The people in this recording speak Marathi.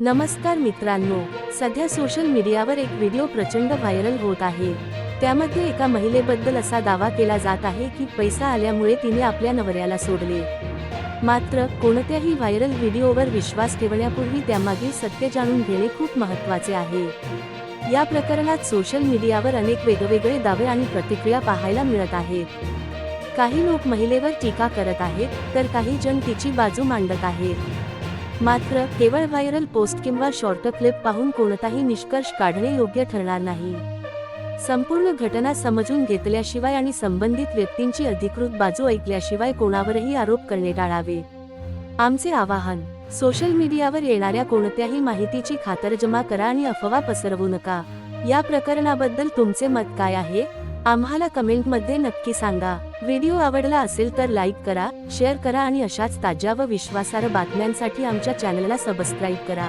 नमस्कार मित्रांनो, सध्या सोशल मीडियावर एक व्हिडिओ प्रचंड व्हायरल होत आहे। त्यामध्ये एका महिलेबद्दल असा दावा केला जात आहे की पैसा आल्यामुळे तिने आपल्या नवऱ्याला सोडले। मात्र कोणत्याही व्हायरल व्हिडिओवर विश्वास ठेवण्यापूर्वी त्यामागील सत्य जाणून घेणे खूप महत्त्वाचे आहे। या प्रकरणात सोशल मीडियावर अनेक वेगवेगळे दावे आणि प्रतिक्रिया पाहायला मिळत आहेत। काही लोक महिलेवर टीका करत आहेत, तर काही जण तिची बाजू मांडत आहेत। मात्र केवळ व्हायरल पोस्ट किंवा शॉर्ट क्लिप पाहून कोणताही निष्कर्ष काढणे योग्य ठरणार नाही। संपूर्ण घटना समजून घेतल्याशिवाय आणि संबंधित व्यक्तींची अधिकृत बाजू ऐकल्याशिवाय कोणावरही आरोप करणे टाळावे। आमचे आवाहन: सोशल मीडियावर येणाऱ्या कोणत्याही माहितीची खातरजमा करा आणि अफवा पसरवू नका। या प्रकरणाबद्दल तुमचे मत काय आहे? आम्हाला कमेंटमध्ये नक्की सांगा। व्हिडिओ आवडला असेल तर लाईक करा, शेअर करा आणि अशाच ताज्या व विश्वासार्ह बातम्यांसाठी आमच्या चॅनलला सबस्क्राईब करा।